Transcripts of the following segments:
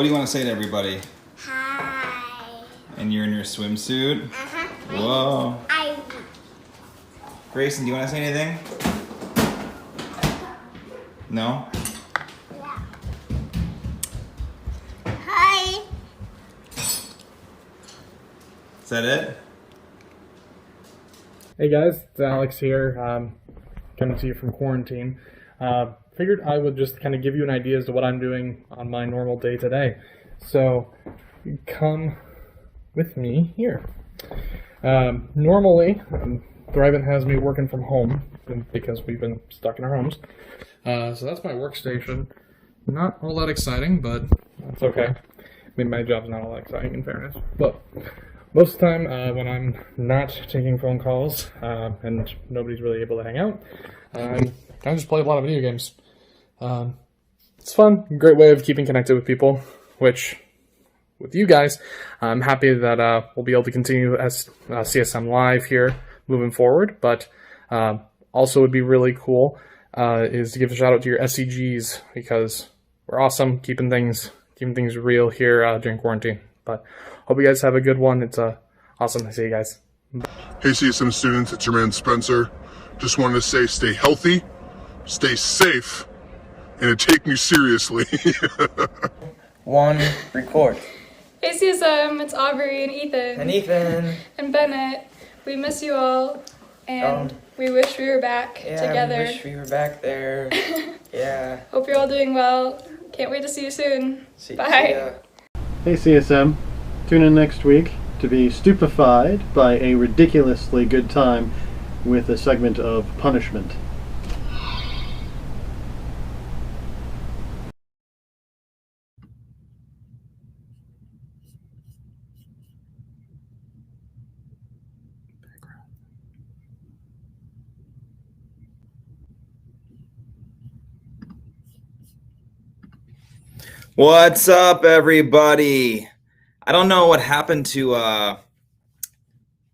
What do you want to say to everybody? Hi. And you're in your swimsuit? Uh-huh. Whoa. I Grayson, do you want to say anything? No? Yeah. Hi. Is that it? Hey guys, it's Alex here, coming to you from quarantine. Figured I would just kind of give you an idea as to what I'm doing on my normal day today. So, come with me here. Normally, Thrivent has me working from home because we've been stuck in our homes. So that's my workstation. Not all that exciting, but that's okay. I mean, my job's not all that exciting in fairness. But most of the time, when I'm not taking phone calls and nobody's really able to hang out, I just play a lot of video games. It's fun, great way of keeping connected with people, which, with you guys, I'm happy that we'll be able to continue as CSM Live here moving forward, but also would be really cool is to give a shout out to your SCGs, because we're awesome keeping things real here during quarantine. But hope you guys have a good one. It's awesome to see you guys. Hey CSM students, it's your man Spencer. Just wanted to say stay healthy, stay safe, and take me seriously. One, record. Hey CSM, it's Aubrey and Ethan. And Ethan. And Bennett. We miss you all, and we wish we were back together. We wish we were back there. Yeah. Hope you're all doing well. Can't wait to see you soon. Bye. See ya. Hey CSM, tune in next week to be stupefied by a ridiculously good time with a segment of punishment. What's up, everybody? I don't know what happened to that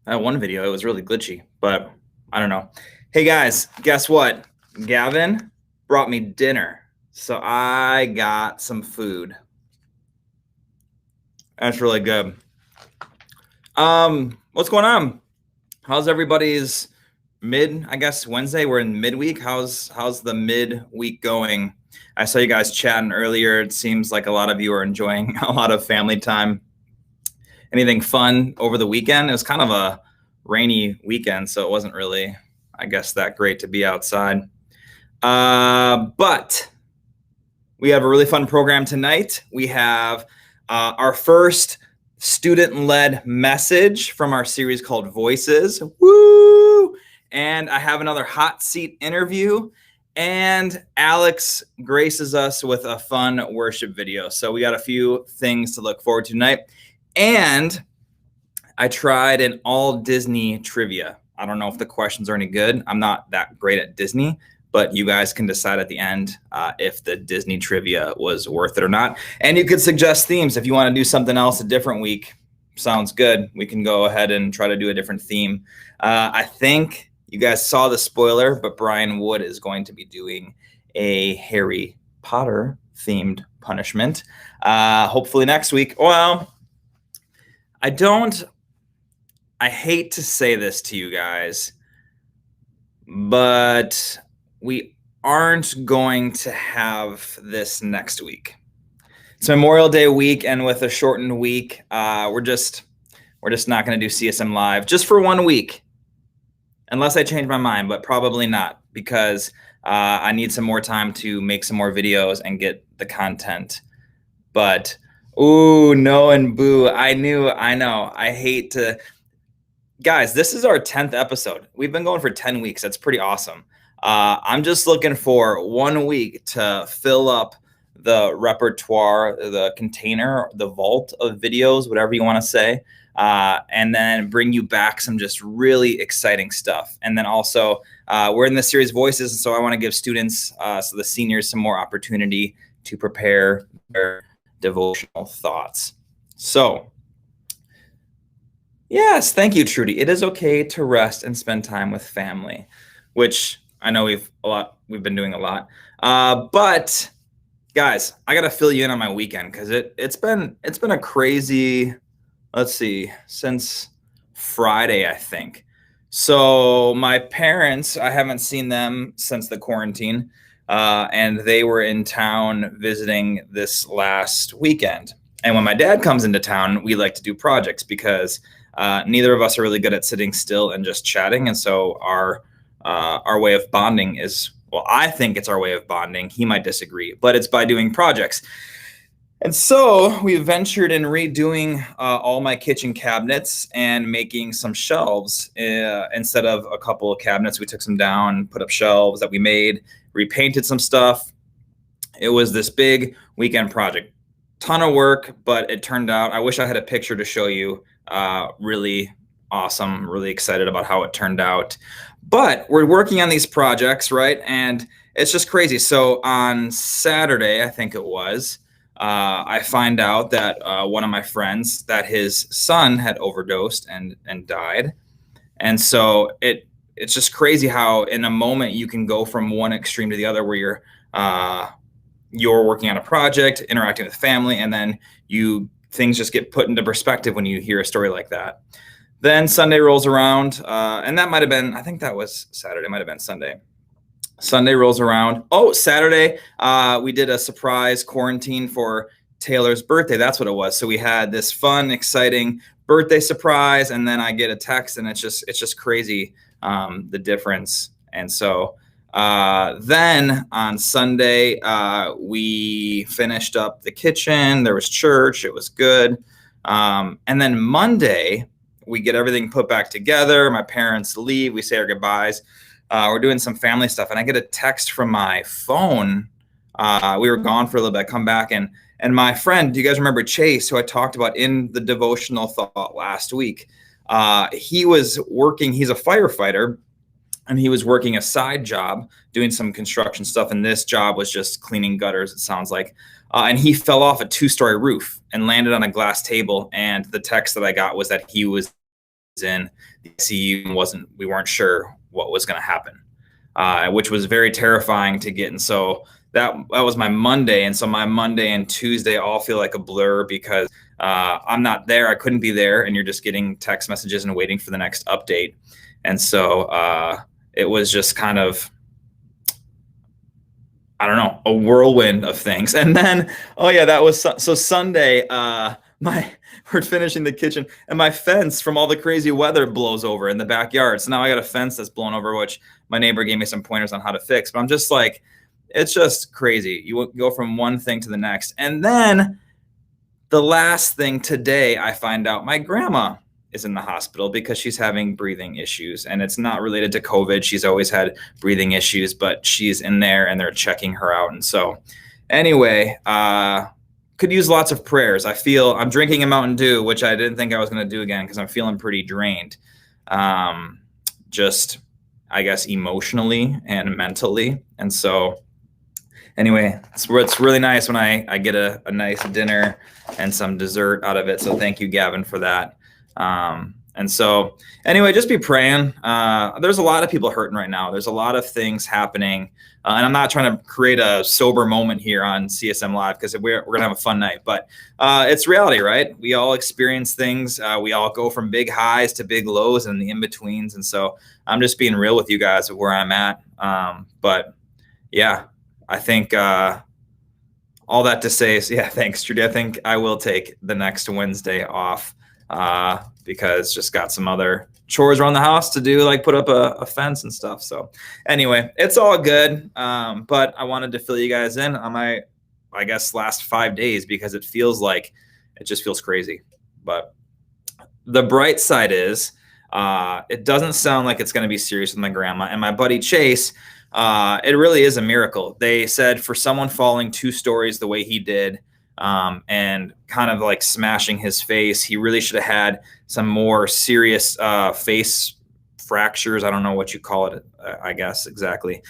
one video. It was really glitchy, but I don't know. Hey guys, guess what? Gavin brought me dinner, so I got some food. That's really good. What's going on? How's everybody's I guess Wednesday? We're in midweek. How's the midweek going? I saw you guys chatting earlier. It seems like a lot of you are enjoying a lot of family time. Anything fun over the weekend? It was kind of a rainy weekend, so it wasn't really, I guess, that great to be outside. But we have a really fun program tonight. We have our first student-led message from our series called Voices. Woo! And I have another hot seat interview. And Alex graces us with a fun worship video. So we got a few things to look forward to tonight. And I tried an all Disney trivia. I don't know if the questions are any good. I'm not that great at Disney, but you guys can decide at the end if the Disney trivia was worth it or not. And you could suggest themes if you want to do something else a different week. Sounds good. We can go ahead and try to do a different theme. I think you guys saw the spoiler, but Brian Wood is going to be doing a Harry Potter themed punishment. Hopefully next week. Well, I hate to say this to you guys, but we aren't going to have this next week. It's Memorial Day week, and with a shortened week, we're just not going to do CSM Live just for 1 week. Unless I change my mind, but probably not, because I need some more time to make some more videos and get the content. But, ooh, no and boo. I know. I hate to. Guys, this is our 10th episode. We've been going for 10 weeks. That's pretty awesome. I'm just looking for 1 week to fill up the repertoire, the container, the vault of videos, whatever you want to say. And then bring you back some just really exciting stuff. And then also, we're in the series Voices, and so I want to give students, so the seniors, some more opportunity to prepare their devotional thoughts. So, yes, thank you, Trudy. It is okay to rest and spend time with family, which I know we've been doing a lot. But guys, I gotta fill you in on my weekend because it's been a crazy. Let's see, since Friday, I think. So my parents, I haven't seen them since the quarantine, and they were in town visiting this last weekend. And when my dad comes into town, we like to do projects because neither of us are really good at sitting still and just chatting. And so our way of bonding is, well, I think it's our way of bonding. He might disagree, but it's by doing projects. And so we ventured in redoing all my kitchen cabinets and making some shelves. Instead of a couple of cabinets, we took some down, put up shelves that we made, repainted some stuff. It was this big weekend project. Ton of work, but it turned out, I wish I had a picture to show you. Really awesome, really excited about how it turned out. But we're working on these projects, right? And it's just crazy. So on Saturday, I think it was, I find out that one of my friends, that his son had overdosed and died. And so it's just crazy how in a moment you can go from one extreme to the other, where you're working on a project, interacting with family, and then things just get put into perspective when you hear a story like that. Then Sunday rolls around, and that might have been, I think that was Saturday, might have been Sunday. Sunday rolls around. Oh, Saturday, we did a surprise quarantine for Taylor's birthday. That's what it was. So we had this fun, exciting birthday surprise, and then I get a text, and it's just crazy, the difference. And so then on Sunday, we finished up the kitchen. There was church. It was good. And then Monday, we get everything put back together. My parents leave. We say our goodbyes. We're doing some family stuff, and I get a text from my phone. We were gone for a little bit. I come back, and my friend, do you guys remember Chase, who I talked about in the devotional thought last week? He was working. He's a firefighter, and he was working a side job doing some construction stuff. And this job was just cleaning gutters, it sounds like. And he fell off a 2-story roof and landed on a glass table. And the text that I got was that he was in the ICU and we weren't sure what was going to happen, which was very terrifying to get. And so that was my Monday. And so my Monday and Tuesday all feel like a blur because I'm not there. I couldn't be there. And you're just getting text messages and waiting for the next update. And so it was just kind of, I don't know, a whirlwind of things. And then, oh yeah, that was so Sunday, we're finishing the kitchen, and my fence from all the crazy weather blows over in the backyard. So now I got a fence that's blown over, which my neighbor gave me some pointers on how to fix. But I'm just like, it's just crazy. You go from one thing to the next. And then the last thing today, I find out my grandma is in the hospital because she's having breathing issues, and it's not related to COVID. She's always had breathing issues, but she's in there and they're checking her out. And so anyway, could use lots of prayers. I'm drinking a Mountain Dew, which I didn't think I was going to do again because I'm feeling pretty drained. Just, I guess, emotionally and mentally. And so anyway, it's really nice when I get a nice dinner and some dessert out of it. So thank you, Gavin, for that. And so anyway, just be praying. There's a lot of people hurting right now. There's a lot of things happening. And I'm not trying to create a sober moment here on CSM Live because we're going to have a fun night, but it's reality, right? We all experience things. We all go from big highs to big lows and the in-betweens. And so I'm just being real with you guys of where I'm at. But yeah, I think all that to say is, yeah, thanks, Trudy. I think I will take the next Wednesday off because just got some other chores around the house to do, like put up a fence and stuff. So anyway, it's all good. But I wanted to fill you guys in on my, I guess, last 5 days because it just feels crazy. But the bright side is it doesn't sound like it's going to be serious with my grandma and my buddy Chase. It really is a miracle. They said for someone falling 2 stories the way he did, and kind of like smashing his face, he really should have had some more serious face fractures. I don't know what you call it, I guess exactly.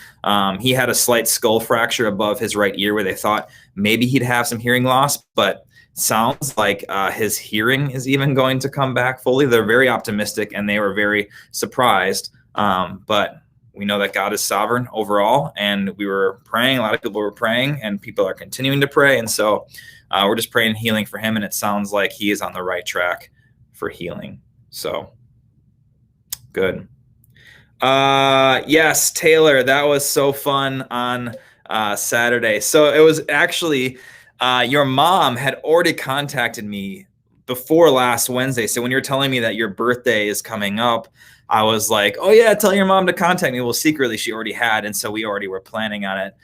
He had a slight skull fracture above his right ear where they thought maybe he'd have some hearing loss, but sounds like his hearing is even going to come back fully. They're very optimistic and they were very surprised. But we know that God is sovereign overall, and we were praying. A lot of people were praying, and people are continuing to pray. And so we're just praying healing for him, and it sounds like he is on the right track for healing. So good. Yes, Taylor, that was so fun on Saturday. So it was actually your mom had already contacted me before last Wednesday. So when you're telling me that your birthday is coming up, I was like, oh yeah, tell your mom to contact me. Well, secretly she already had, and so we already were planning on it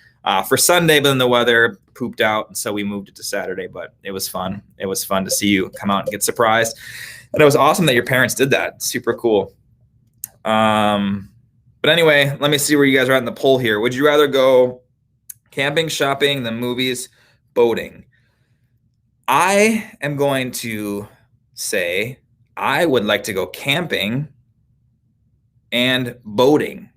for Sunday, but then the weather pooped out, and so we moved it to Saturday. But it was fun. It was fun to see you come out and get surprised, and it was awesome that your parents did that. Super cool. But anyway, let me see where you guys are at in the poll here. Would you rather go camping, shopping, the movies, boating? I am going to say I would like to go camping and boating.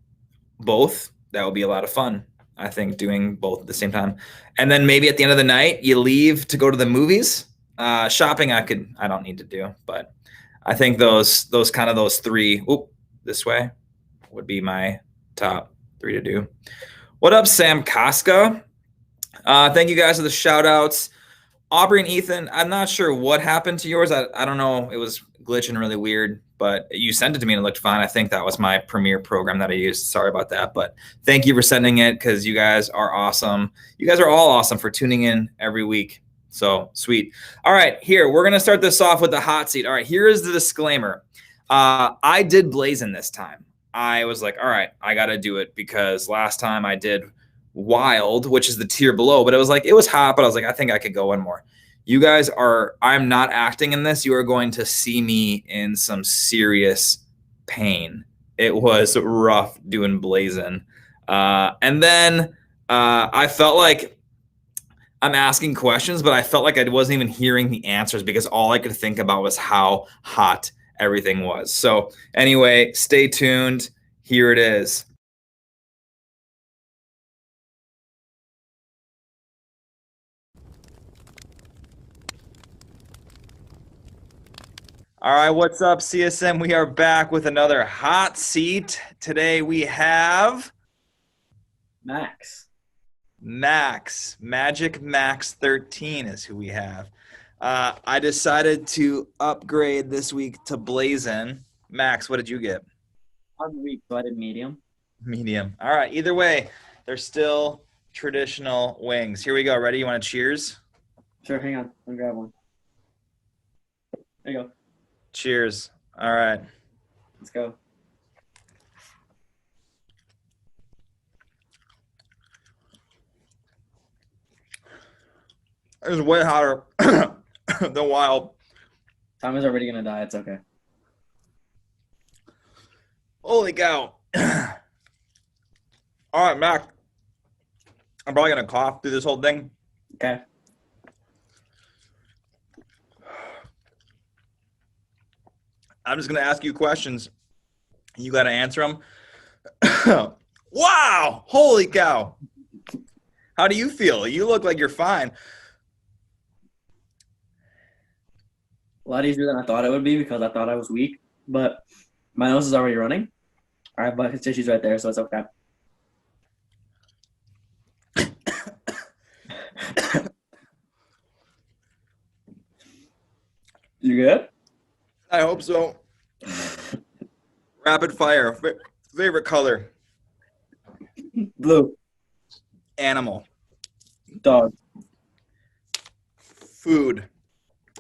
Both. That would be a lot of fun. I think doing both at the same time. And then maybe at the end of the night, you leave to go to the movies. Shopping, I don't need to do, but I think those three, this way, would be my top 3 to do. What up, Sam Koska? Thank you guys for the shout outs. Aubrey and Ethan, I'm not sure what happened to yours. I don't know. It was glitching really weird, but you sent it to me and it looked fine. I think that was my Premiere program that I used. Sorry about that, but thank you for sending it because you guys are awesome. You guys are all awesome for tuning in every week. So sweet. All right, here, we're going to start this off with the hot seat. All right, here is the disclaimer. I did Blazin' this time. I was like, all right, I got to do it because last time I did Wild, which is the tier below, but it was hot, but I was like, I think I could go one more. You guys I'm not acting in this. You are going to see me in some serious pain. It was rough doing Blazin'. And then I felt like I'm asking questions, but I felt like I wasn't even hearing the answers because all I could think about was how hot everything was. So anyway, stay tuned. Here it is. All right, what's up, CSM? We are back with another hot seat. Today we have Max. Magic Max 13 is who we have. I decided to upgrade this week to Blazin'. Max, what did you get? I'm weak, so I did medium. Medium. All right, either way, they're still traditional wings. Here we go. Ready? You want to cheers? Sure, hang on. Let me grab one. There you go. Cheers. All right. Let's go. It was way hotter than Wild. Tom is already gonna die. It's okay. Holy cow. All right, Mac. I'm probably going to cough through this whole thing. Okay. I'm just going to ask you questions. You got to answer them. Wow. Holy cow. How do you feel? You look like you're fine. A lot easier than I thought it would be because I thought I was weak, but my nose is already running. I have bucket tissues right there, so it's okay. You good? I hope so. Rapid fire. Favorite color? Blue. Animal. Dog. Food.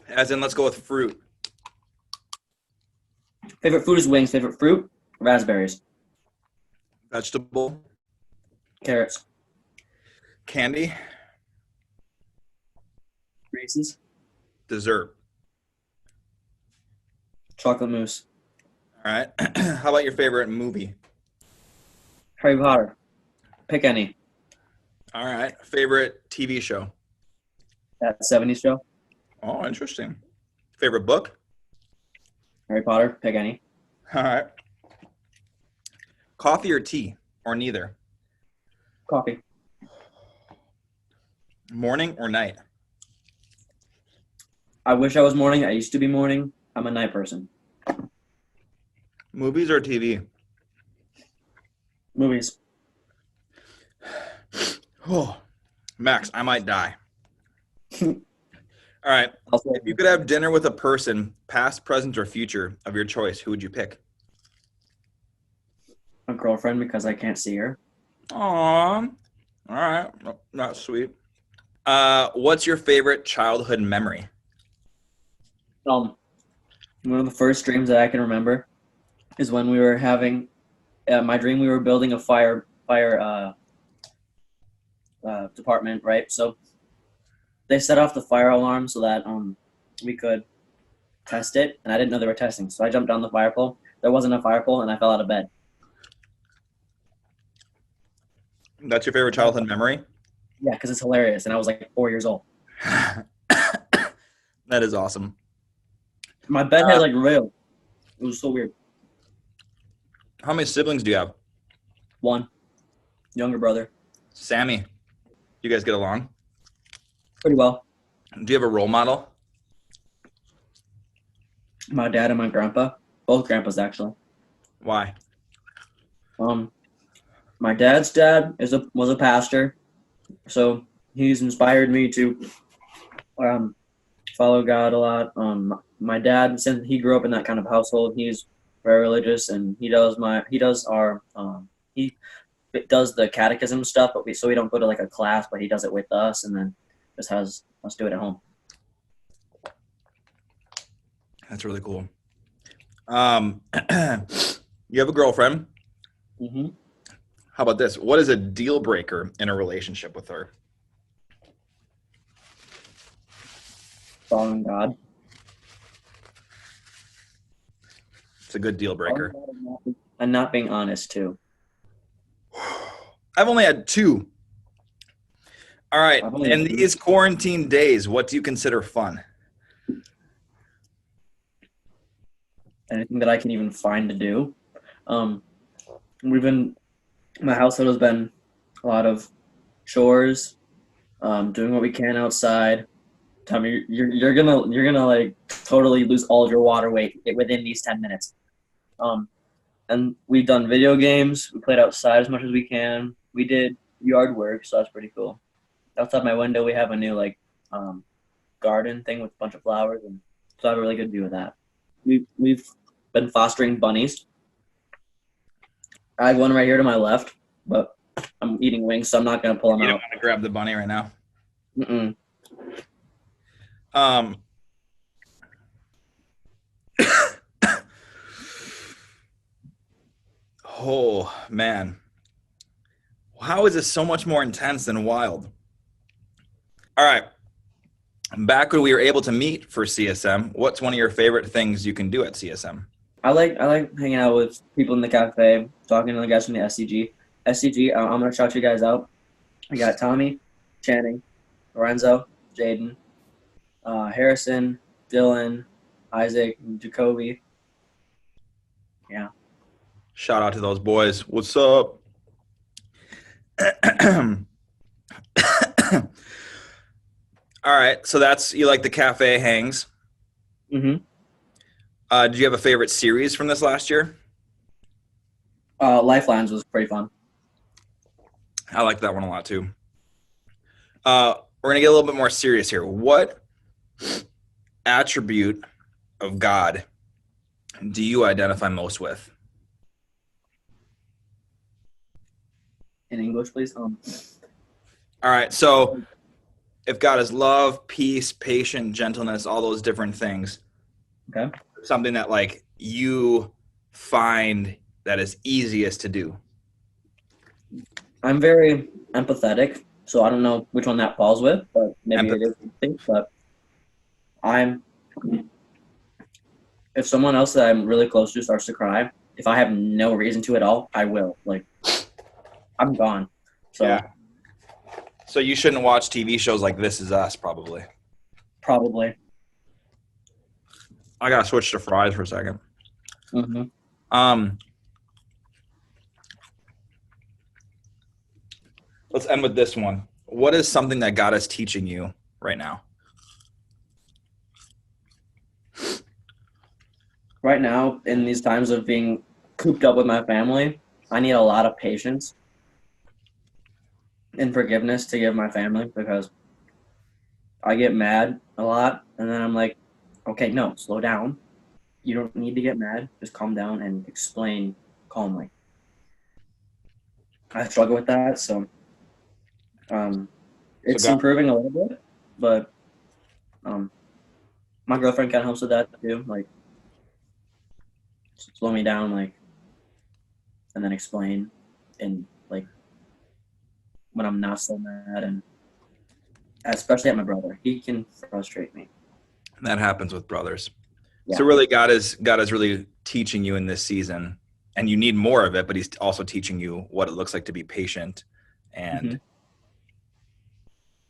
As in, let's go with fruit. Favorite food is wings. Favorite fruit? Raspberries. Vegetable. Carrots. Candy. Reese's. Dessert. Chocolate mousse. All right. How about your favorite movie? Harry Potter. Pick any. All right. Favorite TV show? That 70s show. Oh, interesting. Favorite book? Harry Potter. Pick any. All right. Coffee or tea, or neither? Coffee. Morning or night? I wish I was morning. I used to be morning. I'm a night person. Movies or TV? Movies. Oh, Max, I might die. All right. I'll say If you could have dinner with a person, past, present, or future of your choice, who would you pick? a girlfriend because I can't see her. Aw. All right. Well, that's sweet. What's your favorite childhood memory? One of the first dreams that I can remember is when we were having my dream. We were building a fire department, right? So they set off the fire alarm so that we could test it, and I didn't know they were testing. So I jumped down the fire pole. There wasn't a fire pole, and I fell out of bed. That's your favorite childhood memory? Yeah, because it's hilarious, and I was like 4 years old. That is awesome. My bed had like rail. It was so weird. How many siblings do you have? One younger brother, Sammy, you guys get along? pretty well. Do you have a role model? My dad and my grandpa, both grandpas actually. Why? My dad's dad was a pastor, so he's inspired me to follow God a lot. My dad, since he grew up in that kind of household, he's very religious, and he does the catechism stuff, but we don't go to like a class, but he does it with us, and then just has us do it at home. That's really cool. You have a girlfriend. Mm-hmm. How about this? What is a deal breaker in a relationship with her? Following God. It's a good deal breaker. And not being honest too. I've only had 2. All right. I've only In had 2. these quarantine days, what do you consider fun? Anything that I can even find to do. My household has been a lot of chores, doing what we can outside. Tommy, you're gonna like totally lose all of your water weight within these 10 minutes. And we've done video games. We played outside as much as we can. We did yard work, so that's pretty cool. Outside my window, we have a new garden thing with a bunch of flowers, and so I have a really good view of that. We've been fostering bunnies. I have one right here to my left, but I'm eating wings, so I'm not gonna pull them You don't out. want to grab the bunny right now. Mm-mm. Oh, man. How is this so much more intense than wild? All right. Back when we were able to meet for CSM, what's one of your favorite things you can do at CSM? I like hanging out with people in the cafe, talking to the guys from the SCG. SCG, I'm gonna shout you guys out. We got Tommy, Channing, Lorenzo, Jaden, Harrison, Dylan, Isaac, and Jacoby. Yeah. Shout out to those boys. What's up? All right. So you like the cafe hangs. Mm-hmm. Did you have a favorite series from this last year? Lifelines was pretty fun. I liked that one a lot too. We're going to get a little bit more serious here. What attribute of God do you identify most with? In English, please. All right. So if God is love, peace, patience, gentleness, all those different things, Okay. something that you find that is easiest to do. I'm very empathetic, so I don't know which one that falls with, but maybe it is. But if someone else that I'm really close to starts to cry, if I have no reason to at all, I will. I'm gone. So Yeah. So you shouldn't watch TV shows like This Is Us, probably. probably. I gotta switch to fries for a second. Mm-hmm. Let's end with this one. What is something that God is teaching you right now? Right now, in these times of being cooped up with my family, I need a lot of patience and forgiveness to give my family because I get mad a lot, and then I'm like, okay, no, slow down. You don't need to get mad. Just calm down and explain calmly. I struggle with that, so it's God- improving a little bit, but my girlfriend kind of helps with that too. Like, slow me down, like, and then explain, and like when I'm not so mad, and especially at my brother, he can frustrate me. That happens with brothers. Yeah. So really, God is really teaching you in this season, and you need more of it. But He's also teaching you what it looks like to be patient and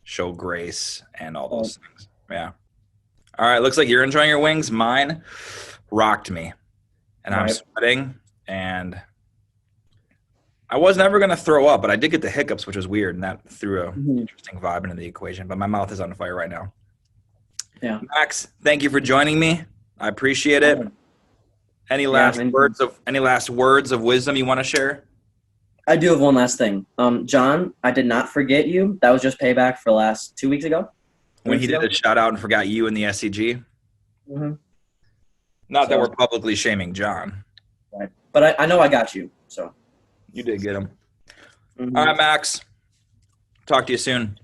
show grace and all those things. Yeah. All right. Looks like you're enjoying your wings. Mine rocked me, and I'm sweating, and I was never going to throw up, but I did get the hiccups, which was weird, and that threw an interesting vibe into the equation. But my mouth is on fire right now. Yeah. Max, thank you for joining me. I appreciate it. Any last words of wisdom you want to share? I do have one last thing. John, I did not forget you. That was just payback for last 2 weeks ago. When he did a shout out and forgot you in the SCG. Not that we're publicly shaming John. Right. But I know I got you. So you did get him. All right, Max. Talk to you soon.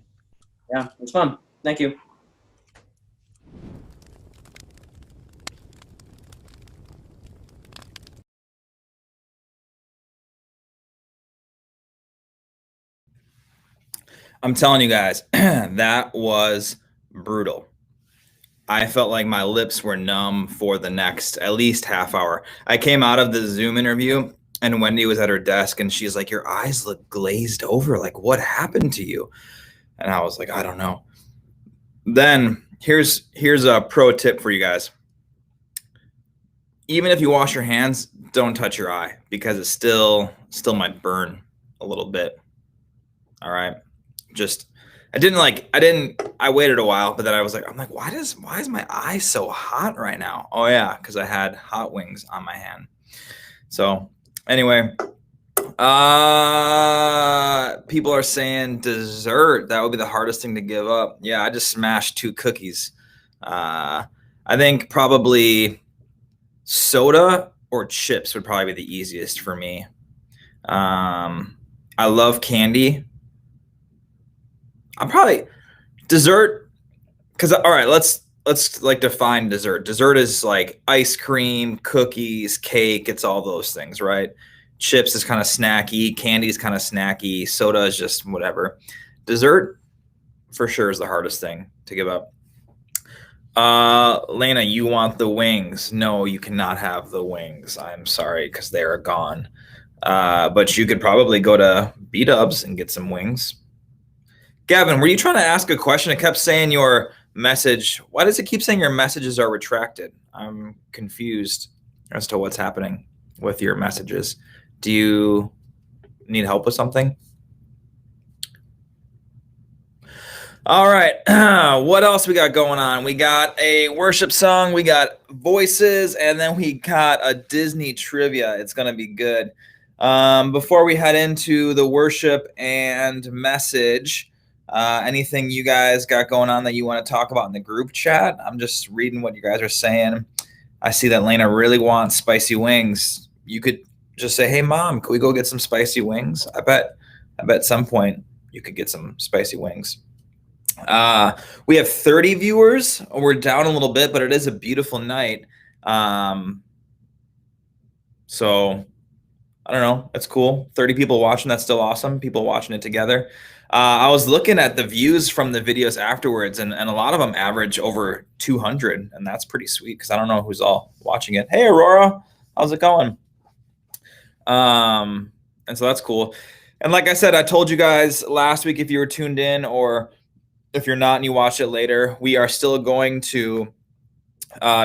Yeah, it was fun. Thank you. I'm telling you guys, that was brutal. I felt like my lips were numb for the next at least half hour. I came out of the Zoom interview and Wendy was at her desk and she's like, your eyes look glazed over. Like, what happened to you? And I was like, I don't know. Then here's a pro tip for you guys. Even if you wash your hands, don't touch your eye because it still might burn a little bit. All right. I waited a while, but then I'm like, why is my eye so hot right now? Oh yeah, because I had hot wings on my hand. So anyway, people are saying dessert. That would be the hardest thing to give up. Yeah, I just smashed 2 cookies. I think probably soda or chips would probably be the easiest for me. I love candy. I'm probably dessert because all right, let's like define dessert. Dessert is like ice cream, cookies, cake. It's all those things, right? Chips is kind of snacky. Candy is kind of snacky. Soda is just whatever. Dessert for sure is the hardest thing to give up. Lena, you want the wings? No, you cannot have the wings. I'm sorry because they are gone. But you could probably go to B-Dubs and get some wings. Gavin, were you trying to ask a question? It kept saying your message. Why does it keep saying your messages are retracted? I'm confused as to what's happening with your messages. Do you need help with something? All right. What else we got going on? We got a worship song. We got voices. And then we got a Disney trivia. It's going to be good. Before we head into the worship and message, anything you guys got going on that you want to talk about in the group chat? I'm just reading what you guys are saying. I see that Lena really wants spicy wings. You could just say, hey, Mom, can we go get some spicy wings? I bet at some point you could get some spicy wings. We have 30 viewers. We're down a little bit, but it is a beautiful night. So I don't know. It's cool. 30 people watching. That's still awesome. People watching it together. I was looking at the views from the videos afterwards, and a lot of them average over 200, and that's pretty sweet because I don't know who's all watching it. Hey, Aurora, how's it going? And so that's cool. And like I said, I told you guys last week, if you were tuned in or if you're not and you watch it later, we are still going to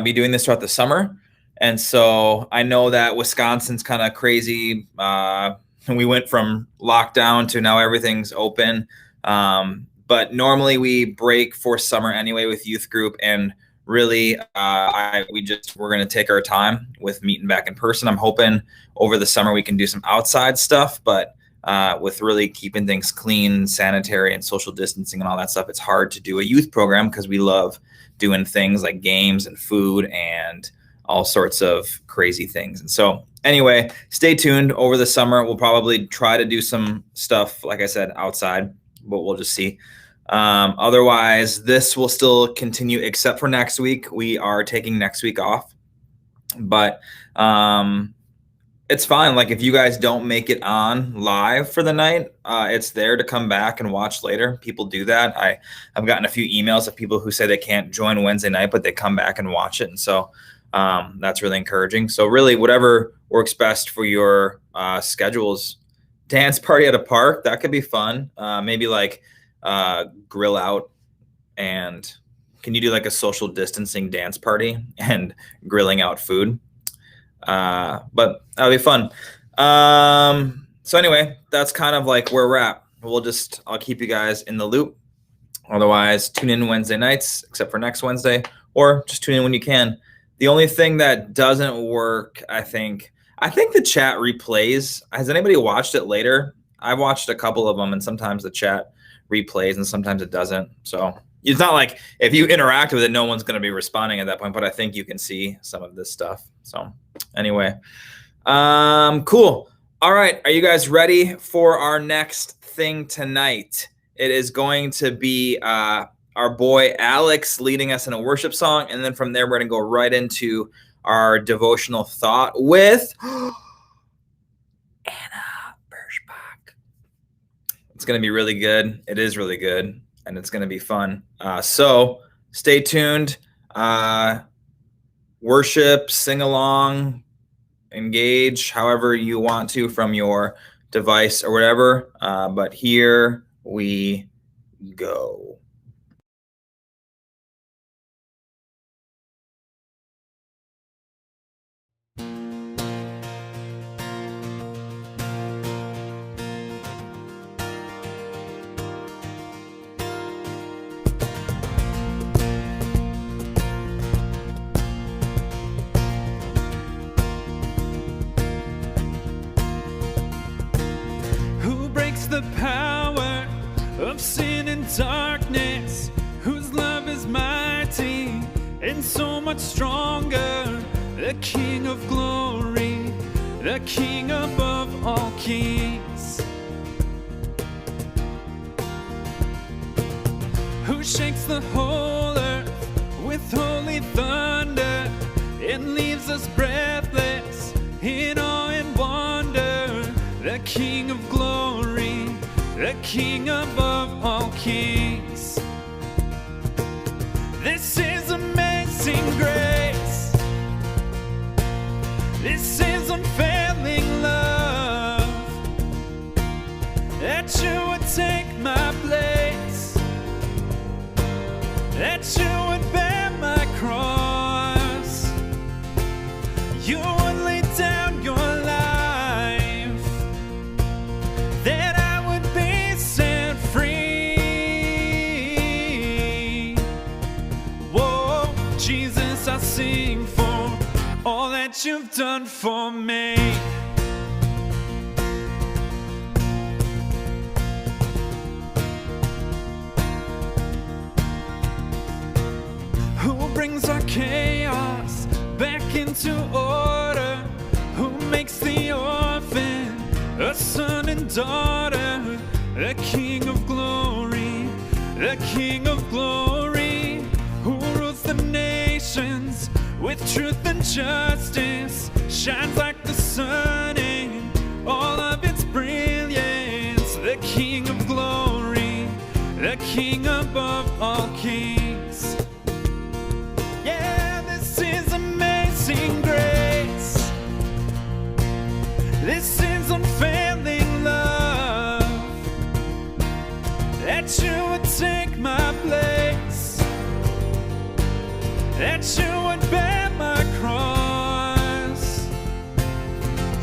be doing this throughout the summer. And so I know that Wisconsin's kind of crazy. And we went from lockdown to now everything's open. But normally we break for summer anyway with youth group. And really, we're going to take our time with meeting back in person. I'm hoping over the summer we can do some outside stuff, but with really keeping things clean, sanitary, and social distancing and all that stuff, it's hard to do a youth program because we love doing things like games and food and all sorts of crazy things. And so anyway, stay tuned over the summer. We'll probably try to do some stuff, like I said, outside, but we'll just see. Otherwise, this will still continue except for next week. We are taking next week off, but it's fine. Like if you guys don't make it on live for the night, it's there to come back and watch later. People do that. I've gotten a few emails of people who say they can't join Wednesday night, but they come back and watch it. And so that's really encouraging. So really whatever works best for your schedules. Dance party at a park, that could be fun. Maybe like grill out, and can you do like a social distancing dance party and grilling out food? But that'll be fun. So anyway, that's kind of like where we're at. I'll keep you guys in the loop. Otherwise, tune in Wednesday nights, except for next Wednesday, or just tune in when you can. The only thing that doesn't work, I think the chat replays. Has anybody watched it later? I've watched a couple of them, and sometimes the chat replays and sometimes it doesn't. So it's not like if you interact with it, no one's going to be responding at that point, but I think you can see some of this stuff. So anyway, cool. All right. Are you guys ready for our next thing tonight? It is going to be our boy Alex leading us in a worship song. And then from there, we're going to go right into our devotional thought with Anna Berschbach. It's going to be really good. It is really good. And it's going to be fun. So stay tuned. Worship, sing along, engage however you want to from your device or whatever. But here we go. The power of sin and darkness, whose love is mighty and so much stronger, the King of glory, the King above all kings, who shakes the whole earth with holy thunder and leaves us breathless in awe and wonder, the King of glory, the King above all kings. This is amazing grace. This is unfailing love, that you would take my place, that you would bear my cross, you would lay down your life, that I would be set free. Whoa, Jesus, I sing for all that you've done for me. Who brings our chaos back into order? Who makes the orphan a son and daughter? The King of glory, the King of glory, who rules the nations with truth and justice, shines like the sun in all of its brilliance. The King of glory, the King above all kings. Yeah, this is amazing grace. This is unfailing love, that you would take my place, that you would bear my cross,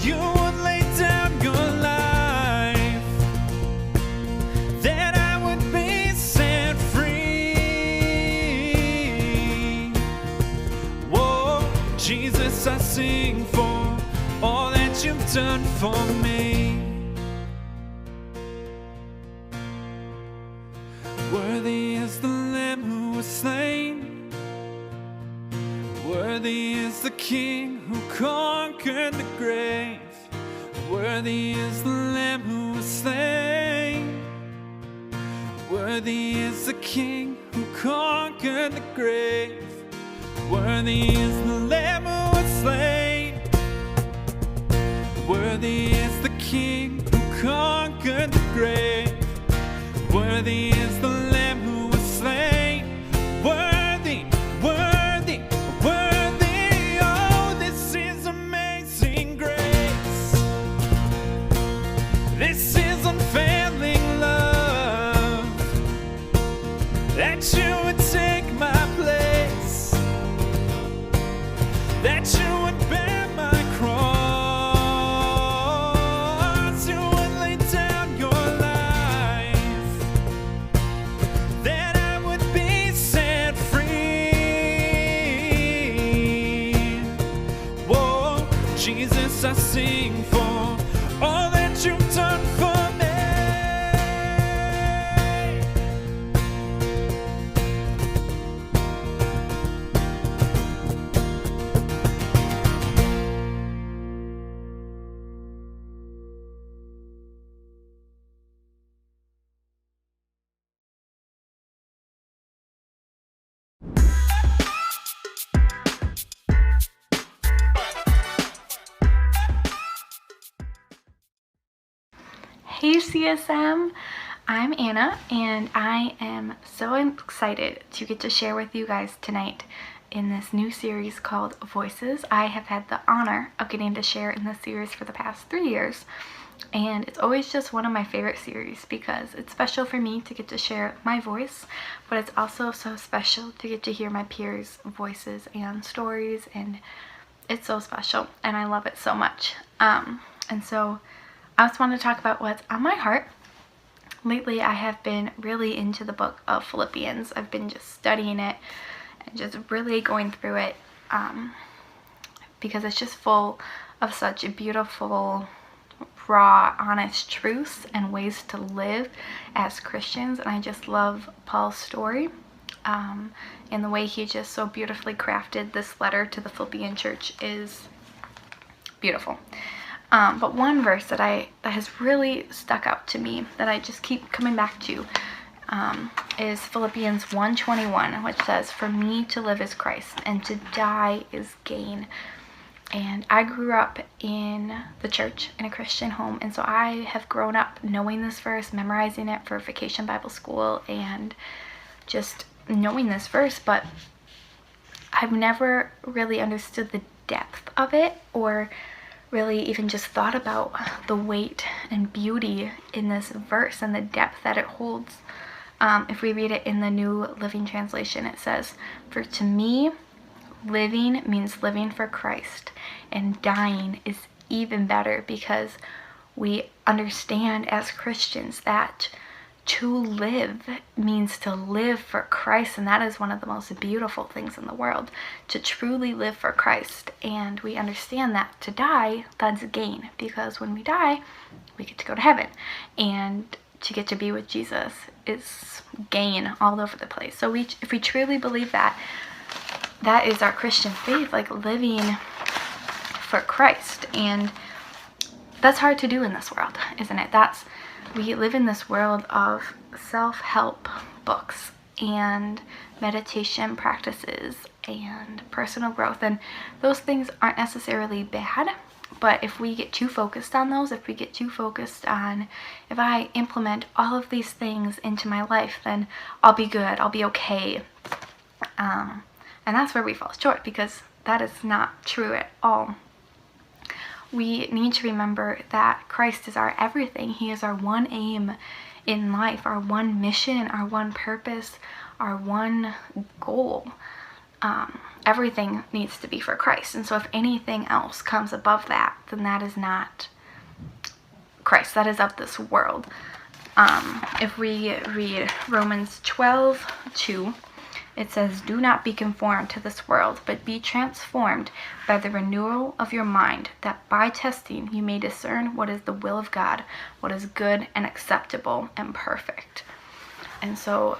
you would lay down your life, that I would be set free. Whoa, Jesus, I sing for all that you've done done for me. Worthy is the Lamb who was slain. Worthy is the King who conquered the grave. Worthy is the Lamb who was slain. Worthy is the King who conquered the grave. Worthy is the Lamb who was slain. Worthy is the King who conquered the grave. Worthy is the Lamb who was slain. Worthy, worthy, worthy. Oh, this is amazing grace. This is unfailing love. That you would take my place. That you would bear my cross. You would lay down your life. That I would be set free. Whoa, Jesus, I sing for all that you've done for me. Hey CSM, I'm Anna and I am so excited to get to share with you guys tonight in this new series called Voices. I have had the honor of getting to share in this series for the past 3 years, and it's always just one of my favorite series because it's special for me to get to share my voice, but it's also so special to get to hear my peers' voices and stories, and it's so special and I love it so much. And so I just want to talk about what's on my heart. Lately, I have been really into the book of Philippians. I've been just studying it and just really going through it because it's just full of such beautiful, raw, honest truths and ways to live as Christians. And I just love Paul's story and the way he just so beautifully crafted this letter to the Philippian church is beautiful. But one verse that has really stuck out to me that I just keep coming back to is Philippians 1:21, which says, "For me to live is Christ, and to die is gain." And I grew up in the church in a Christian home, and so I have grown up knowing this verse, memorizing it for vacation Bible school, and just knowing this verse, but I've never really understood the depth of it or really even just thought about the weight and beauty in this verse and the depth that it holds. If we read it in the New Living Translation, it says, "For to me, living means living for Christ, and dying is even better," because we understand as Christians that to live means to live for Christ, and that is one of the most beautiful things in the world, to truly live for Christ. And we understand that to die, that's gain, because when we die, we get to go to heaven, and to get to be with Jesus is gain all over the place. So if we truly believe that, that is our Christian faith, like living for Christ. And that's hard to do in this world, isn't it? We live in this world of self-help books and meditation practices and personal growth, and those things aren't necessarily bad, but if we get too focused on those, if I implement all of these things into my life, then I'll be good, I'll be okay. And that's where we fall short, because that is not true at all. We need to remember that Christ is our everything. He is our one aim in life, our one mission, our one purpose, our one goal. Everything needs to be for Christ. And so if anything else comes above that, then that is not Christ. That is of this world. If we read Romans 12:2, It says, "Do not be conformed to this world, but be transformed by the renewal of your mind, that by testing you may discern what is the will of God, what is good and acceptable and perfect." And so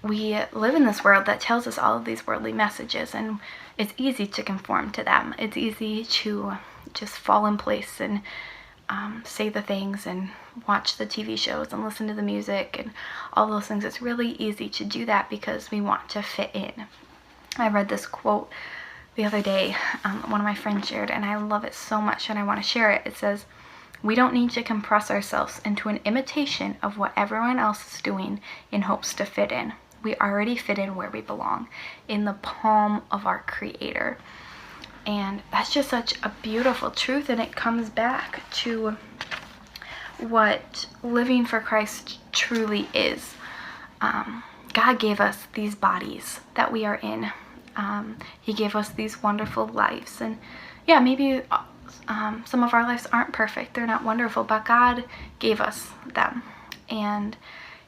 we live in this world that tells us all of these worldly messages, and it's easy to conform to them. It's easy to just fall in place and say the things and watch the TV shows and listen to the music and all those things. It's really easy to do that because we want to fit in. I read this quote the other day, one of my friends shared, and I love it so much and I want to share it. It says, "We don't need to compress ourselves into an imitation of what everyone else is doing in hopes to fit in. We already fit in where we belong, in the palm of our Creator." And that's just such a beautiful truth, and it comes back to what living for Christ truly is. God gave us these bodies that we are in. He gave us these wonderful lives, and yeah, maybe some of our lives aren't perfect, they're not wonderful, but God gave us them, and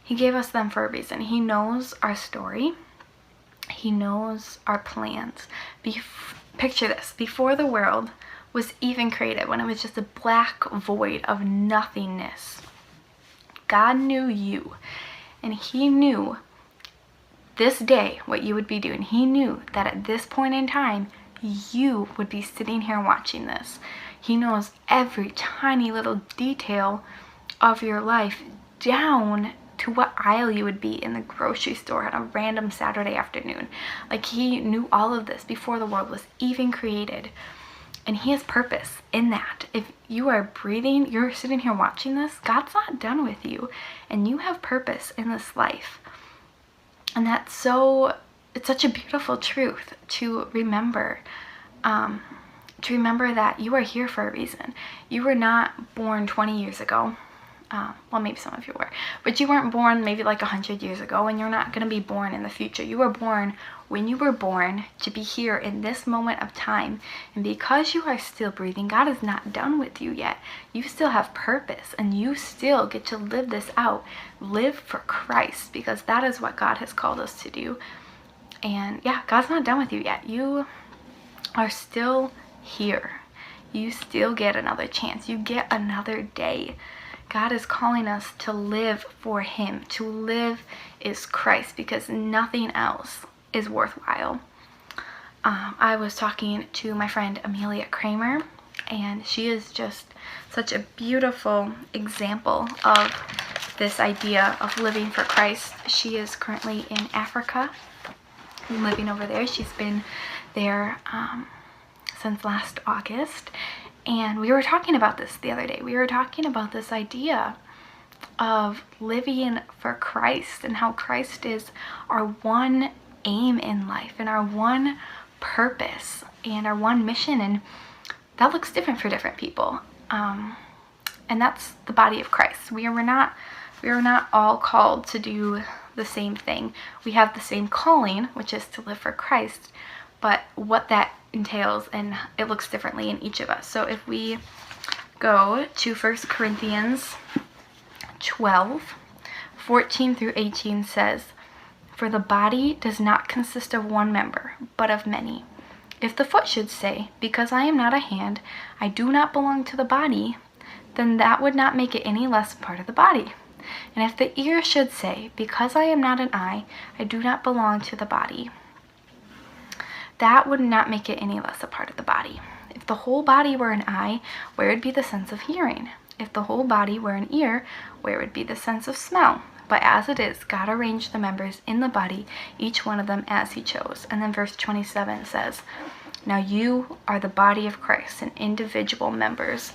He gave us them for a reason. He knows our story. He knows our plans. Picture this, before the world was even created, when it was just a black void of nothingness, God knew you, and He knew this day what you would be doing. He knew that at this point in time, you would be sitting here watching this. He knows every tiny little detail of your life, down to what aisle you would be in the grocery store on a random Saturday afternoon. Like, He knew all of this before the world was even created. And He has purpose in that. If you are breathing, you're sitting here watching this, God's not done with you. And you have purpose in this life. And it's such a beautiful truth to remember. To remember that you are here for a reason. You were not born 20 years ago. Well, maybe some of you were, but you weren't born maybe like 100 years ago, and you're not going to be born in the future. You were born when you were born to be here in this moment of time, and because you are still breathing, God is not done with you yet. You still have purpose, and you still get to live this out. Live for Christ, because that is what God has called us to do. And yeah, God's not done with you yet. You are still here. You still get another chance. You get another day. God is calling us to live for Him. To live is Christ, because nothing else is worthwhile. I was talking to my friend Amelia Kramer, and she is just such a beautiful example of this idea of living for Christ. She is currently in Africa, living over there. She's been there since last August. And we were talking about this the other day. We were talking about this idea of living for Christ, and how Christ is our one aim in life and our one purpose and our one mission. And that looks different for different people. And that's the body of Christ. We are not all called to do the same thing. We have the same calling, which is to live for Christ, but what that entails, and it looks differently in each of us. So if we go to 1 Corinthians 12:14 through 18 says, "For the body does not consist of one member, but of many. If the foot should say, 'Because I am not a hand, I do not belong to the body,' then that would not make it any less part of the body. And if the ear should say, 'Because I am not an eye, I do not belong to the body,' that would not make it any less a part of the body. If the whole body were an eye, where would be the sense of hearing? If the whole body were an ear, where would be the sense of smell? But as it is, God arranged the members in the body, each one of them as He chose." And then verse 27 says, "Now you are the body of Christ and individual members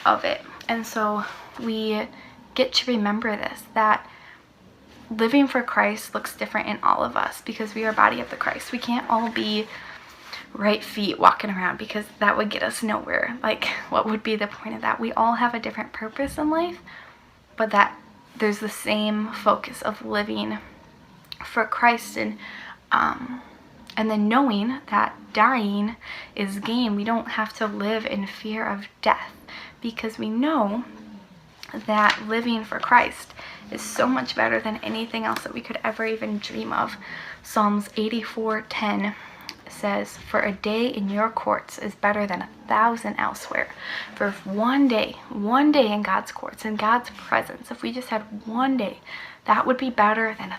of it." And so we get to remember this, that living for Christ looks different in all of us, because we are body of the Christ. We can't all be right feet walking around, because that would get us nowhere. Like, what would be the point of that? We all have a different purpose in life, but that there's the same focus of living for Christ, and then knowing that dying is gain. We don't have to live in fear of death, because we know that living for Christ is so much better than anything else that we could ever even dream of. Psalms 84:10 says, "For a day in your courts is better than 1,000 elsewhere." For one day in God's courts, in God's presence, if we just had one day, that would be better than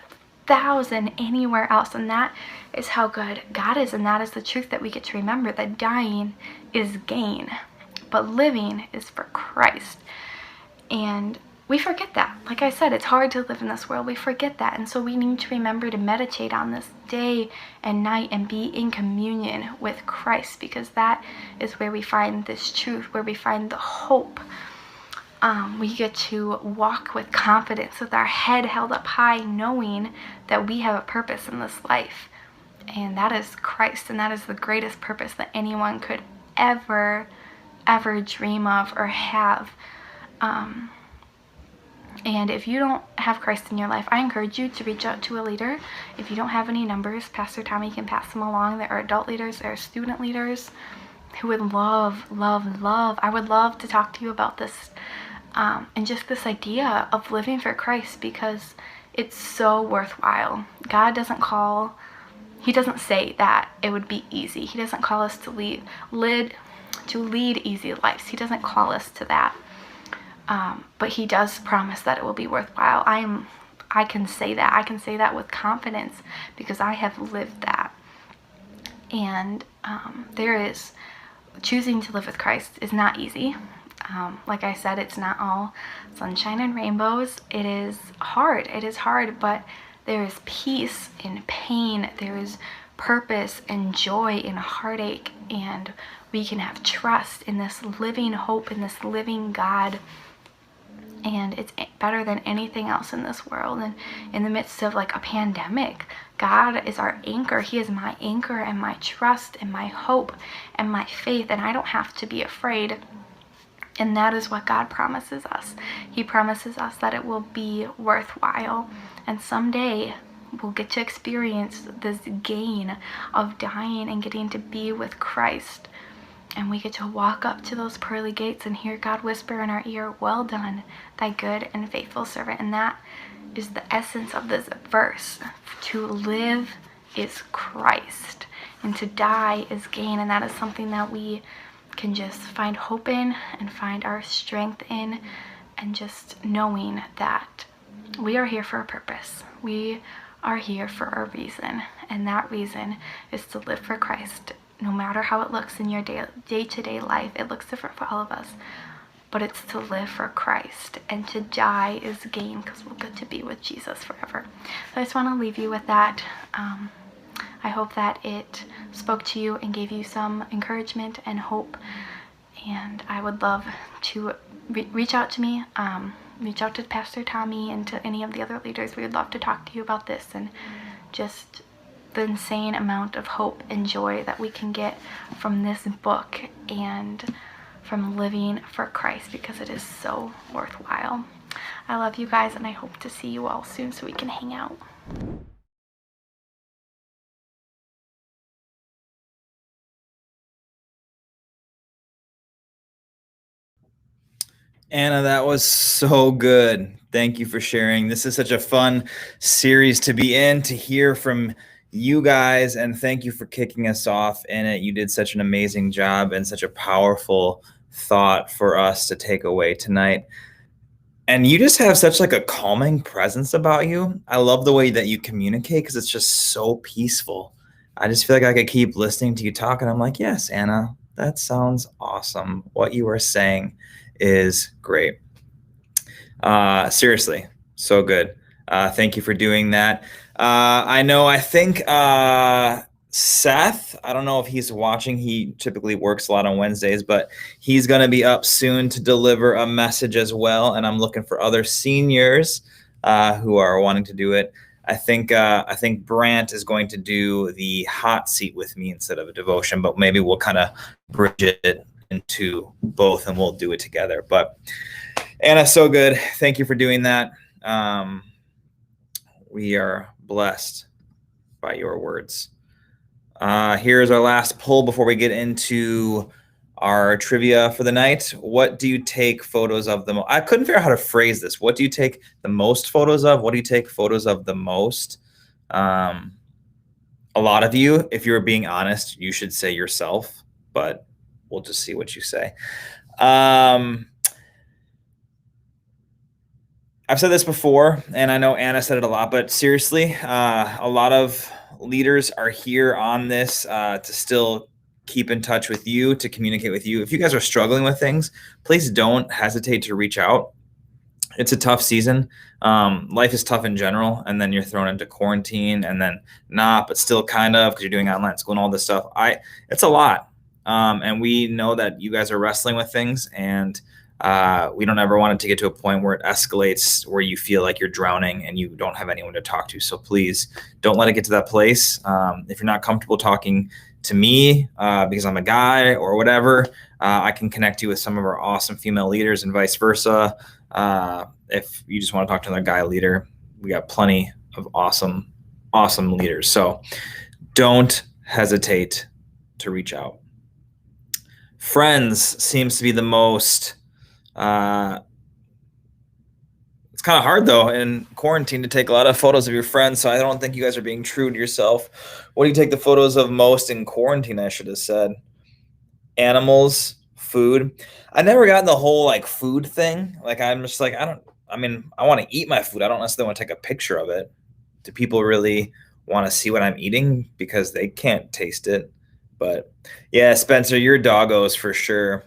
1,000 anywhere else. And that is how good God is, and that is the truth that we get to remember, that dying is gain, but living is for Christ. And we forget that. Like I said, it's hard to live in this world. We forget that. And so we need to remember to meditate on this day and night and be in communion with Christ, because that is where we find this truth, where we find the hope. We get to walk with confidence, with our head held up high, knowing that we have a purpose in this life. And that is Christ. And that is the greatest purpose that anyone could ever dream of or have. And if you don't have Christ in your life, I encourage you to reach out to a leader. If you don't have any numbers, Pastor Tommy can pass them along. There are adult leaders, there are student leaders who would I would love to talk to you about this, and just this idea of living for Christ, because it's so worthwhile. God He doesn't say that it would be easy. He doesn't call us to lead easy lives. He doesn't call us to that. But He does promise that it will be worthwhile. I can say that. I can say that with confidence because I have lived that. And choosing to live with Christ is not easy. Like I said, it's not all sunshine and rainbows. It is hard. It is hard, but there is peace in pain. There is purpose and joy in heartache. And we can have trust in this living hope, in this living God. And it's better than anything else in this world. And in the midst of like a pandemic, God is our anchor. He is my anchor and my trust and my hope and my faith. And I don't have to be afraid. And that is what God promises us. He promises us that it will be worthwhile. And someday we'll get to experience this gain of dying and getting to be with Christ. And we get to walk up to those pearly gates and hear God whisper in our ear, "Well done, thy good and faithful servant." And that is the essence of this verse. To live is Christ, and to die is gain. And that is something that we can just find hope in and find our strength in, and just knowing that we are here for a purpose. We are here for a reason, and that reason is to live for Christ. No matter how it looks in your day-to-day life, it looks different for all of us, but it's to live for Christ, and to die is gain because we'll get to be with Jesus forever. So I just want to leave you with that. I hope that it spoke to you and gave you some encouragement and hope, and I would love to reach out to me, reach out to Pastor Tommy and to any of the other leaders. We would love to talk to you about this, and just the insane amount of hope and joy that we can get from this book and from living for Christ, because it is so worthwhile. I love you guys, and I hope to see you all soon so we can hang out. Anna, that was so good. Thank you for sharing. This is such a fun series to be in, to hear from you guys, and thank you for kicking us off in it. You did such an amazing job and such a powerful thought for us to take away tonight. And you just have such like a calming presence about you. I love the way that you communicate because it's just so peaceful. I just feel like I could keep listening to you talk, and I'm like, yes, Anna, that sounds awesome. What you are saying is great. Seriously, so good. Thank you for doing that. I think Seth, I don't know if he's watching. He typically works a lot on Wednesdays, but he's going to be up soon to deliver a message as well. And I'm looking for other seniors who are wanting to do it. I think Brant is going to do the hot seat with me instead of a devotion, but maybe we'll kind of bridge it into both and we'll do it together. But Anna, so good. Thank you for doing that. We are blessed by your words. Here's our last poll before we get into our trivia for the night. What do you take photos of the most? I couldn't figure out how to phrase this. What do you take the most photos of? What do you take photos of the most? A lot of you, if you're being honest, you should say yourself, but we'll just see what you say. I've said this before, and I know Anna said it a lot, but seriously, a lot of leaders are here on this to still keep in touch with you, to communicate with you. If you guys are struggling with things, please don't hesitate to reach out. It's a tough season. Life is tough in general, and then you're thrown into quarantine, and then not, but still kind of, because you're doing online school and all this stuff. It's a lot, and we know that you guys are wrestling with things, and we don't ever want it to get to a point where it escalates, where you feel like you're drowning and you don't have anyone to talk to. So please don't let it get to that place. If you're not comfortable talking to me because I'm a guy or whatever, I can connect you with some of our awesome female leaders and vice versa. If you just want to talk to another guy leader, we got plenty of awesome leaders. So don't hesitate to reach out. Friends seems to be the most, it's kind of hard though in quarantine to take a lot of photos of your friends. So I don't think you guys are being true to yourself. What do you take the photos of most in quarantine? I should have said animals, food. I never gotten the whole like food thing. Like I'm just like, I want to eat my food. I don't necessarily want to take a picture of it. Do people really want to see what I'm eating? Because they can't taste it. But yeah, Spencer, your doggos for sure.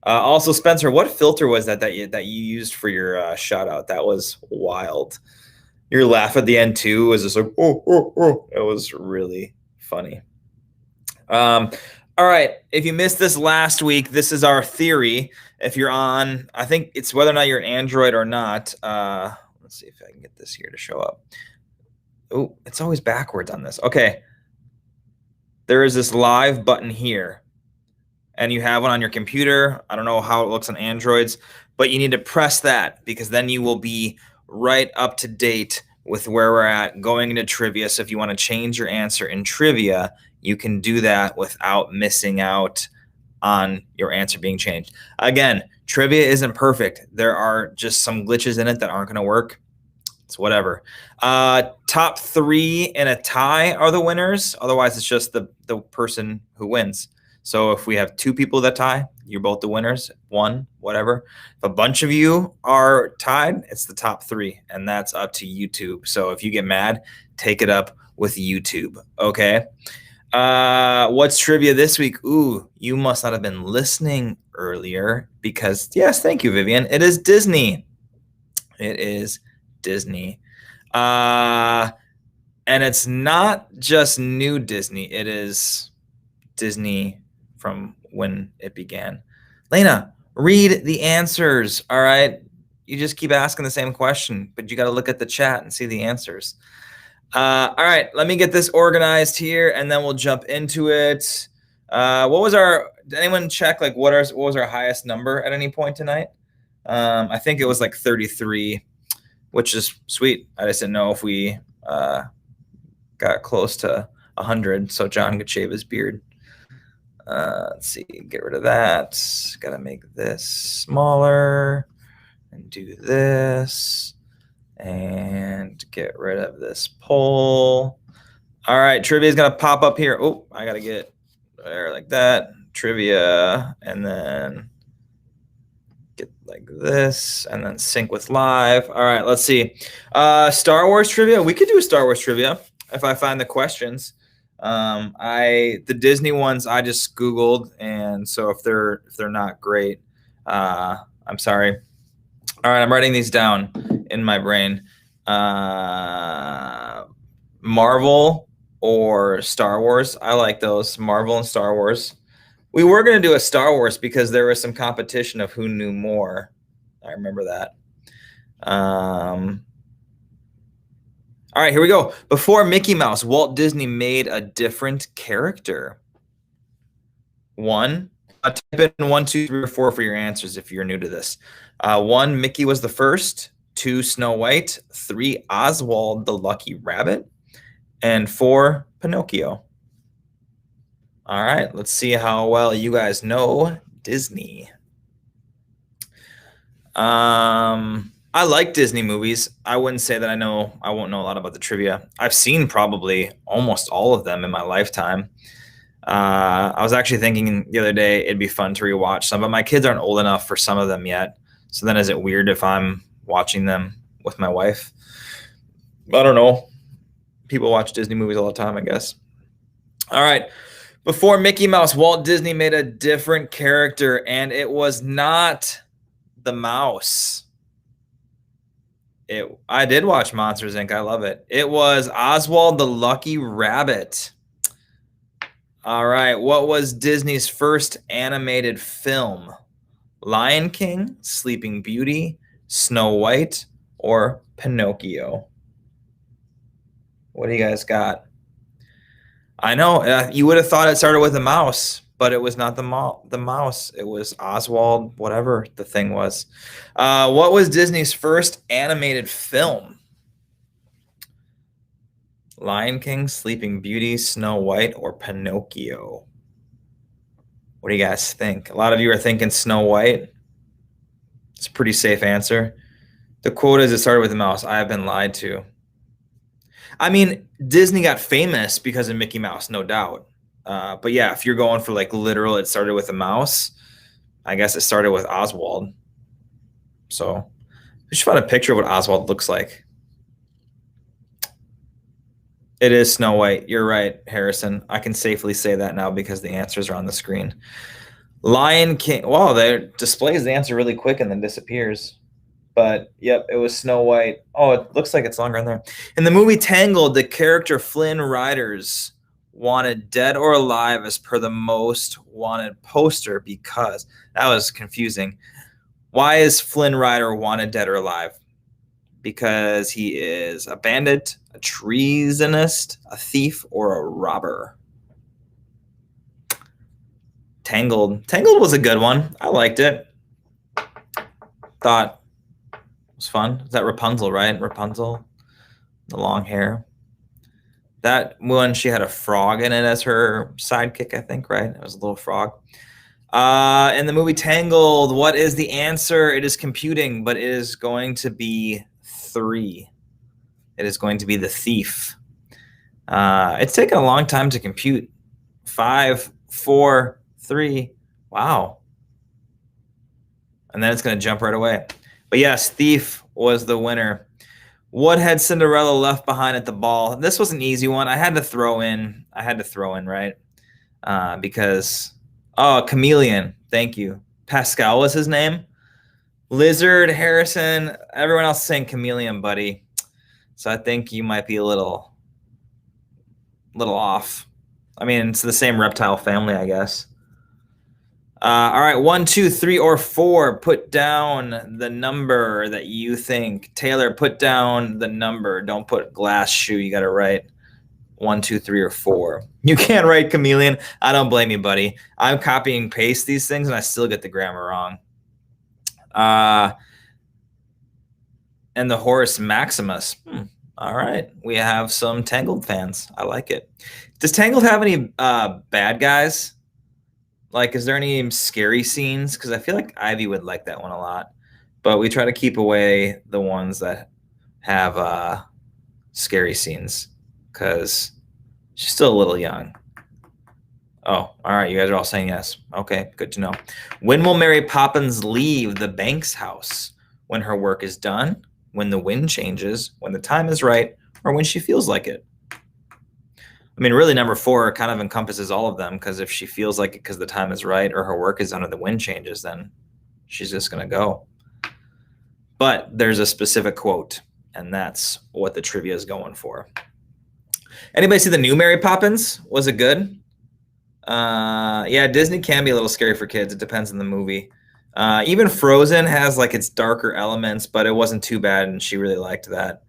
Also, Spencer, what filter was that you used for your shout out? That was wild. Your laugh at the end too was just like, oh. It was really funny. All right. If you missed this last week, this is our theory. If you're on, I think it's whether or not you're an Android or not. Let's see if I can get this here to show up. Oh, it's always backwards on this. Okay. There is this live button here, and you have one on your computer. I don't know how it looks on Androids, but you need to press that because then you will be right up to date with where we're at going into trivia. So if you want to change your answer in trivia, you can do that without missing out on your answer being changed. Again, trivia isn't perfect. There are just some glitches in it that aren't going to work. It's whatever. Top three in a tie are the winners. Otherwise, it's just the person who wins. So if we have two people that tie, you're both the winners. One, whatever. If a bunch of you are tied, it's the top three, and that's up to YouTube. So if you get mad, take it up with YouTube. Okay. What's trivia this week? Ooh, you must not have been listening earlier because yes, thank you, Vivian. It is Disney. It is Disney. And it's not just new Disney. It is Disney from when it began. Lena, read the answers. All right. You just keep asking the same question, but you got to look at the chat and see the answers. All right. Let me get this organized here and then we'll jump into it. Did anyone check like what was our highest number at any point tonight? I think it was like 33, which is sweet. I just didn't know if we got close to 100 so John could shave his beard. Let's see, get rid of that. Gotta make this smaller and do this and get rid of this poll. All right, trivia is gonna pop up here. Oh, I gotta get there like that. Trivia, and then get like this, and then sync with live. All right, let's see. Star Wars trivia. We could do a Star Wars trivia if I find the questions. The Disney ones I just Googled, and so if they're not great, I'm sorry. All right, I'm writing these down in my brain. Marvel or Star Wars. I like those, Marvel and Star Wars. We were going to do a Star Wars because there was some competition of who knew more. I remember that. All right, here we go. Before Mickey Mouse, Walt Disney made a different character. Type in 1, 2, 3, or 4 for your answers if you're new to this. 1, Mickey was the first. 2, Snow White. 3, Oswald the Lucky Rabbit. And 4, Pinocchio. All right, let's see how well you guys know Disney. I like Disney movies. I wouldn't say that I won't know a lot about the trivia. I've seen probably almost all of them in my lifetime. I was actually thinking the other day it'd be fun to rewatch some, but my kids aren't old enough for some of them yet. So then is it weird if I'm watching them with my wife? I don't know. People watch Disney movies all the time, I guess. All right. Before Mickey Mouse, Walt Disney made a different character, and it was not the mouse. I did watch Monsters, Inc. I love it. It was Oswald the Lucky Rabbit. All right. What was Disney's first animated film? Lion King, Sleeping Beauty, Snow White, or Pinocchio? What do you guys got? I know you would have thought it started with a mouse, but it was not the mouse. It was Oswald, whatever the thing was. What was Disney's first animated film? Lion King, Sleeping Beauty, Snow White, or Pinocchio? What do you guys think? A lot of you are thinking Snow White. It's a pretty safe answer. The quote is, it started with a mouse. I have been lied to. I mean, Disney got famous because of Mickey Mouse, no doubt. But yeah, if you're going for like literal, it started with a mouse, I guess it started with Oswald. So I should find a picture of what Oswald looks like. It is Snow White. You're right, Harrison. I can safely say that now because the answers are on the screen. Lion King. Wow, that displays the answer really quick and then disappears. But yep, it was Snow White. Oh, it looks like it's longer in there. In the movie Tangled, the character Flynn Riders wanted dead or alive as per the most wanted poster because that was confusing. Why is Flynn Rider wanted dead or alive? Because he is a bandit, a treasonist, a thief, or a robber. Tangled. Tangled was a good one. I liked it. Thought it was fun. Is that Rapunzel, right? Rapunzel, the long hair. That one, she had a frog in it as her sidekick, I think, right? It was a little frog. In the movie Tangled, what is the answer? It is computing, but it is going to be 3. It is going to be the thief. It's taken a long time to compute. 5, 4, 3. Wow. And then it's going to jump right away. But yes, thief was the winner. What had Cinderella left behind at the ball? This was an easy one. I had to throw in, right? Because, chameleon. Thank you. Pascal was his name. Lizard, Harrison, everyone else saying chameleon, buddy. So I think you might be a little off. I mean, it's the same reptile family, I guess. All right, 1, 2, 3, or 4. Put down the number that you think. Taylor, put down the number. Don't put glass shoe. You got to write 1, 2, 3, or 4. You can't write chameleon. I don't blame you, buddy. I'm copy and paste these things, and I still get the grammar wrong. And the horse Maximus. All right, we have some Tangled fans. I like it. Does Tangled have any bad guys? Like, is there any scary scenes? Because I feel like Ivy would like that one a lot. But we try to keep away the ones that have scary scenes because she's still a little young. Oh, all right. You guys are all saying yes. Okay, good to know. When will Mary Poppins leave the Banks house? When her work is done, when the wind changes, when the time is right, or when she feels like it? I mean, really, number 4 kind of encompasses all of them because if she feels like it because the time is right or her work is done or the wind changes, then she's just going to go. But there's a specific quote, and that's what the trivia is going for. Anybody see the new Mary Poppins? Was it good? Yeah, Disney can be a little scary for kids. It depends on the movie. Even Frozen has like its darker elements, but it wasn't too bad, and she really liked that.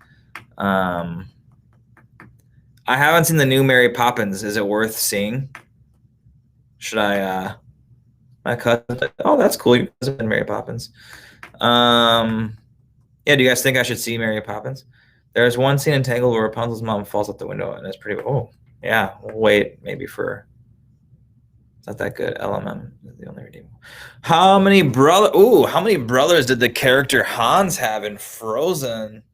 I haven't seen the new Mary Poppins. Is it worth seeing? Should I? My cousin. Oh, that's cool. You guys have been Mary Poppins. Yeah. Do you guys think I should see Mary Poppins? There's one scene in Tangled where Rapunzel's mom falls out the window, and it's pretty. Oh, yeah. We'll wait maybe for It's not that good. LMM is the only redeemable. How many brothers did the character Hans have in Frozen?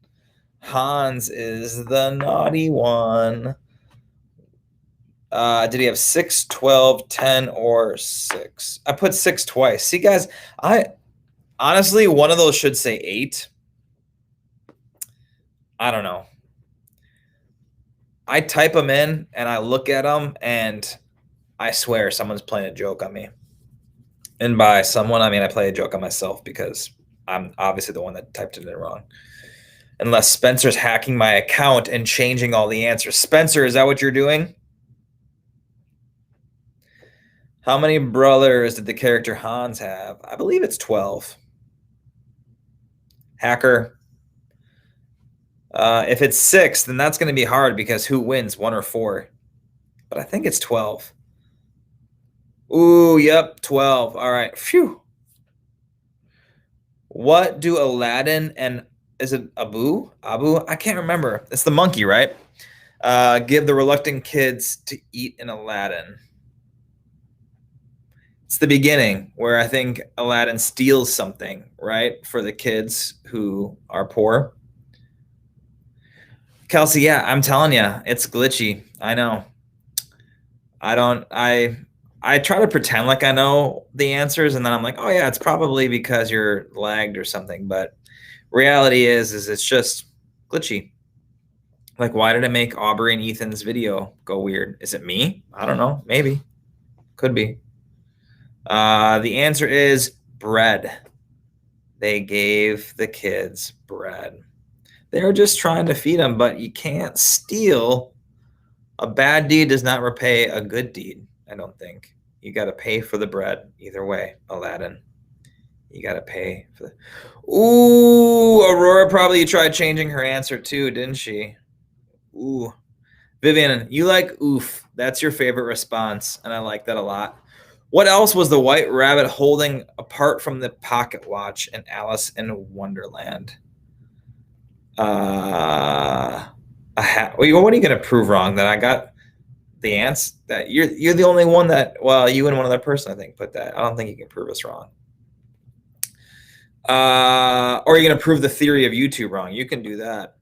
Hans is the naughty one. Did he have 6, 12, 10, or 6? I put 6 twice. See, guys, honestly, one of those should say 8. I don't know. I type them in and I look at them and I swear someone's playing a joke on me. And by someone, I mean I play a joke on myself because I'm obviously the one that typed it in wrong. Unless Spencer's hacking my account and changing all the answers. Spencer, is that what you're doing? How many brothers did the character Hans have? I believe it's 12. Hacker. If it's 6, then that's going to be hard because who wins, 1 or 4? But I think it's 12. Ooh, yep, 12. All right. Phew. What do Aladdin and is it Abu? I can't remember. It's the monkey, right? Give the reluctant kids to eat in Aladdin. It's the beginning where I think Aladdin steals something, right? For the kids who are poor. Kelsey, yeah, I'm telling you, it's glitchy. I know. I try to pretend like I know the answers, and then I'm like, oh yeah, it's probably because you're lagged or something. But reality is it's just glitchy. Like, why did it make Aubrey and Ethan's video go weird? Is it me? I don't know. Maybe. Could be. The answer is bread. They gave the kids bread. They're just trying to feed them, but you can't steal. A bad deed does not repay a good deed, I don't think. You got to pay for the bread either way, Aladdin. You got to pay for the... Ooh, Aurora probably tried changing her answer too, didn't she? Ooh. Vivian, you like oof. That's your favorite response, and I like that a lot. What else was the white rabbit holding apart from the pocket watch in Alice in Wonderland? A hat. What are you going to prove wrong? That I got the answer? That you're the only one that, well, you and one other person, I think, put that. I don't think you can prove us wrong. Or are you going to prove the theory of YouTube wrong? You can do that.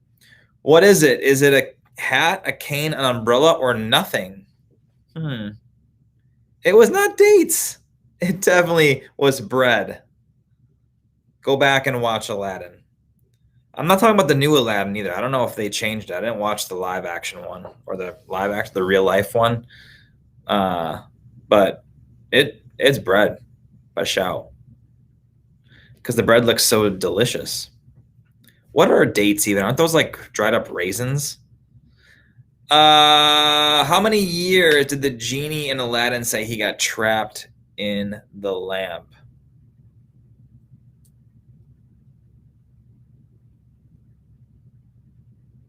What is it? Is it a hat, a cane, an umbrella, or nothing? It was not dates. It definitely was bread. Go back and watch Aladdin. I'm not talking about the new Aladdin either. I don't know if they changed it. I didn't watch the live action one or the real life one. But it's bread by shout. Because the bread looks so delicious. What are dates even? Aren't those like dried up raisins? How many years did the genie in Aladdin say he got trapped in the lamp?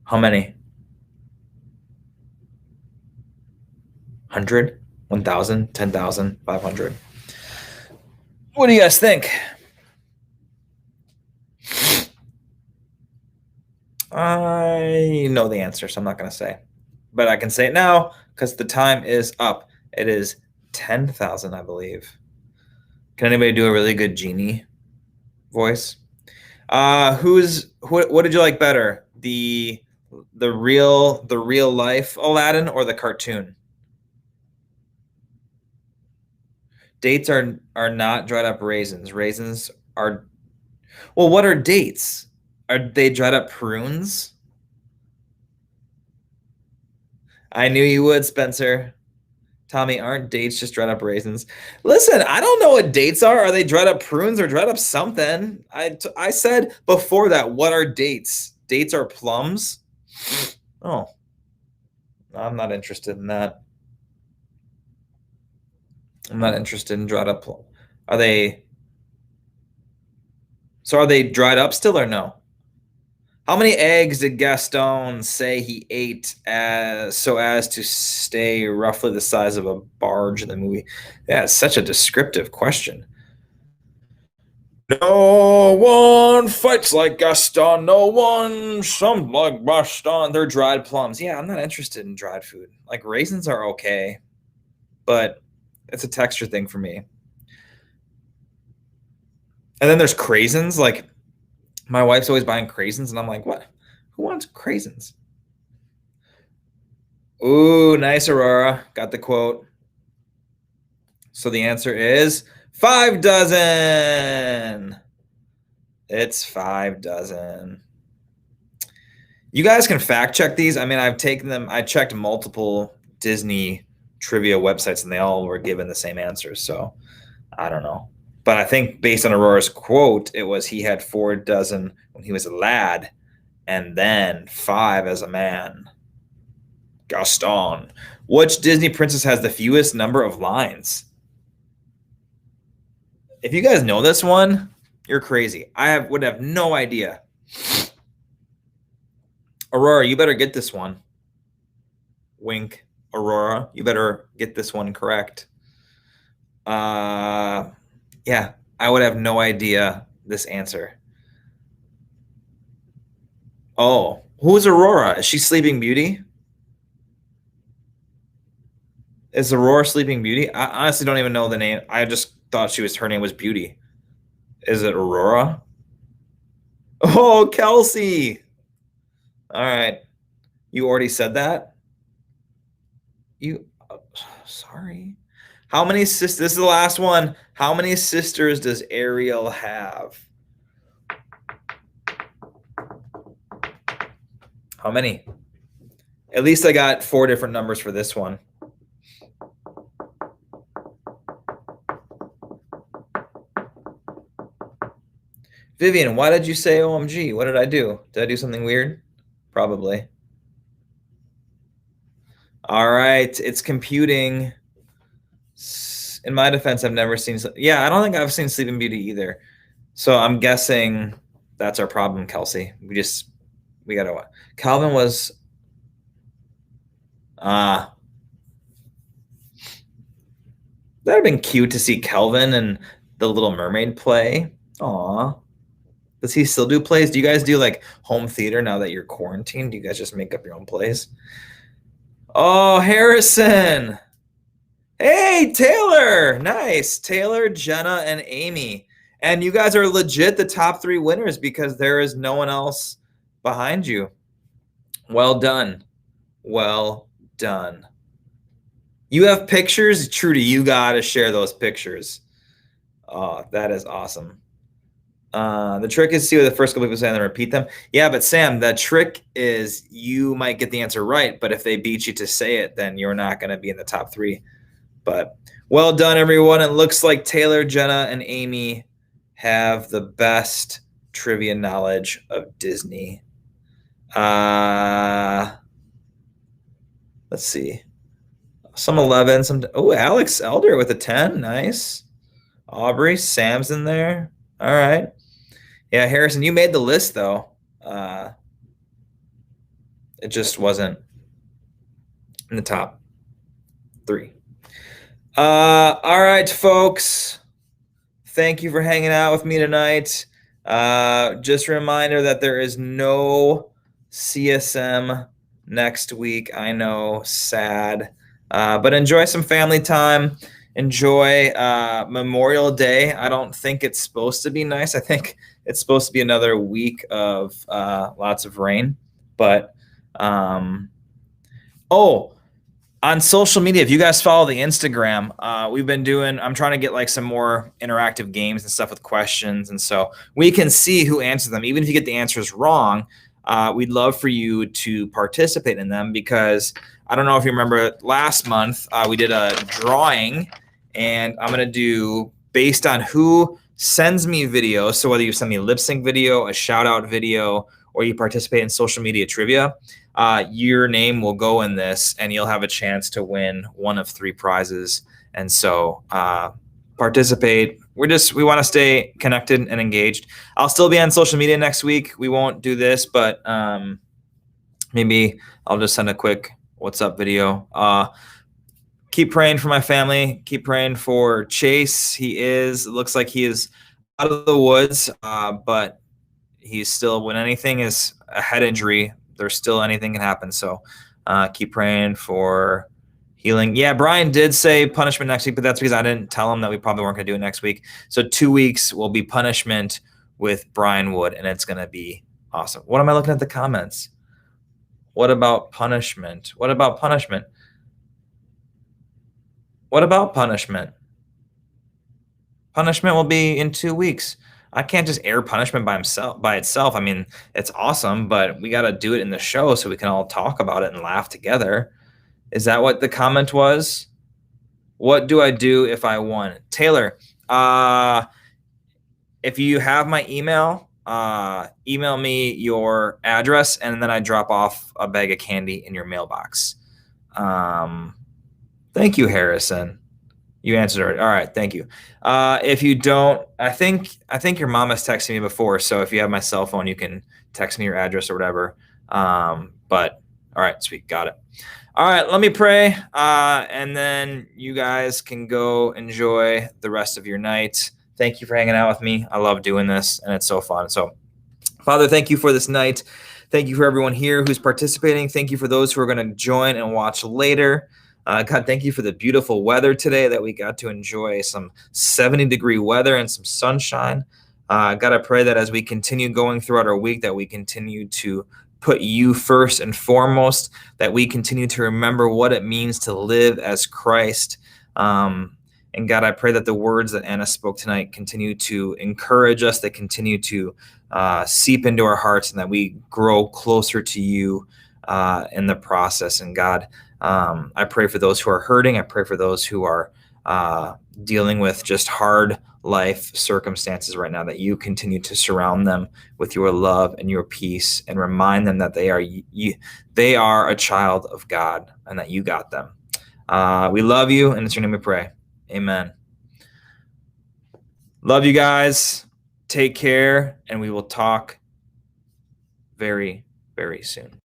How many? 100, 1,000, 10,000, 500. What do you guys think? I know the answer, so I'm not going to say. But I can say it now because the time is up. It is 10,000, I believe. Can anybody do a really good genie voice? What did you like better? The real life Aladdin or the cartoon? Dates are not dried up raisins. Raisins are... Well, what are dates? Are they dried up prunes? I knew you would, Spencer. Tommy, aren't dates just dried up raisins? Listen, I don't know what dates are. Are they dried up prunes or dried up something? I said before that, what are dates? Dates are plums? Oh, I'm not interested in that. I'm not interested in dried up plums. Are they dried up still or no? How many eggs did Gaston say he ate so as to stay roughly the size of a barge in the movie? Yeah, it's such a descriptive question. No one fights like Gaston. No one some like Gaston. They're dried plums. Yeah, I'm not interested in dried food. Like raisins are okay, but it's a texture thing for me. And then there's craisins. Like, my wife's always buying craisins, and I'm like, what? Who wants craisins? Ooh, nice, Aurora. Got the quote. So the answer is 5 dozen. It's 5 dozen. You guys can fact check these. I mean, I've taken them. I checked multiple Disney trivia websites, and they all were given the same answers. So I don't know. But I think based on Aurora's quote, it was he had 4 dozen when he was a lad, and then 5 as a man. Gaston. Which Disney princess has the fewest number of lines? If you guys know this one, you're crazy. Would have no idea. Aurora, you better get this one. Wink. Aurora, you better get this one correct. Yeah, I would have no idea this answer. Oh, who's Aurora? Is she Sleeping Beauty? Is Aurora Sleeping Beauty? I honestly don't even know the name. I just thought her name was Beauty. Is it Aurora? Oh, Kelsey. All right. You already said that? Sorry. How many sisters? This is the last one. How many sisters does Ariel have? How many? At least I got 4 different numbers for this one. Vivian, why did you say OMG? What did I do? Did I do something weird? Probably. All right, it's computing. In my defense, I've never seen. Yeah, I don't think I've seen Sleeping Beauty either. So I'm guessing that's our problem, Kelsey. We gotta what? Calvin was. That'd have been cute to see Kelvin and the Little Mermaid play. Aw. Does he still do plays? Do you guys do like home theater now that you're quarantined? Do you guys just make up your own plays? Oh, Harrison. Hey, Taylor. Nice. Taylor, Jenna, and Amy. And you guys are legit the top 3 winners because there is no one else behind you. Well done. Well done. You have pictures? Trudy, you got to share those pictures. Oh, that is awesome. The trick is to see what the first couple people say and then repeat them. Yeah, but Sam, the trick is you might get the answer right, but if they beat you to say it, then you're not going to be in the top 3. But well done, everyone. It looks like Taylor, Jenna, and Amy have the best trivia knowledge of Disney. Let's see. Some 11, some. Oh, Alex Elder with a 10. Nice. Aubrey, Sam's in there. All right. Yeah, Harrison, you made the list, though. It just wasn't in the top 3. All right, folks. Thank you for hanging out with me tonight. Just a reminder that there is no CSM next week. I know, sad. But enjoy some family time. Enjoy Memorial Day. I don't think it's supposed to be nice. I think it's supposed to be another week of lots of rain. But on social media, if you guys follow the Instagram, I'm trying to get like some more interactive games and stuff with questions. And so we can see who answers them. Even if you get the answers wrong, we'd love for you to participate in them because I don't know if you remember last month, we did a drawing and I'm going to do based on who sends me videos. So whether you send me a lip sync video, a shout out video, or you participate in social media trivia, your name will go in this and you'll have a chance to win one of 3 prizes. And so participate. We want to stay connected and engaged. I'll still be on social media next week. We won't do this, but maybe I'll just send a quick what's up video. Keep praying for my family. Keep praying for Chase. It looks like he is out of the woods, but he's still, when anything is a head injury, there's still anything can happen. So keep praying for Healing. Yeah, Brian did say punishment next week, but that's because I didn't tell him that we probably weren't going to do it next week. So 2 weeks will be punishment with Brian Wood, and it's going to be awesome. What am I looking at the comments? What about punishment? What about punishment? What about punishment? Punishment will be in 2 weeks. I can't just air punishment by itself. I mean, it's awesome, but we got to do it in the show so we can all talk about it and laugh together. Is that what the comment was? What do I do if I won? Taylor, if you have my email, email me your address, and then I drop off a bag of candy in your mailbox. Thank you, Harrison. You answered it. All right, thank you. If you don't, I think your mom has texted me before, so if you have my cell phone, you can text me your address or whatever. But all right, sweet, got it. All right, let me pray, and then you guys can go enjoy the rest of your night. Thank you for hanging out with me. I love doing this, and it's so fun. So, Father, thank you for this night. Thank you for everyone here who's participating. Thank you for those who are going to join and watch later. God, thank you for the beautiful weather today that we got to enjoy some 70-degree weather and some sunshine. God, I pray that as we continue going throughout our week, that we continue to put you first and foremost, that we continue to remember what it means to live as Christ. And God, I pray that the words that Anna spoke tonight continue to encourage us, that continue to seep into our hearts, and that we grow closer to you in the process. And God, I pray for those who are hurting. I pray for those who are dealing with just hard life circumstances right now, that you continue to surround them with your love and your peace, and remind them that they are a child of God, and that you got them. We love you, and it's your name we pray. Amen. Love you guys. Take care, and we will talk very, very soon.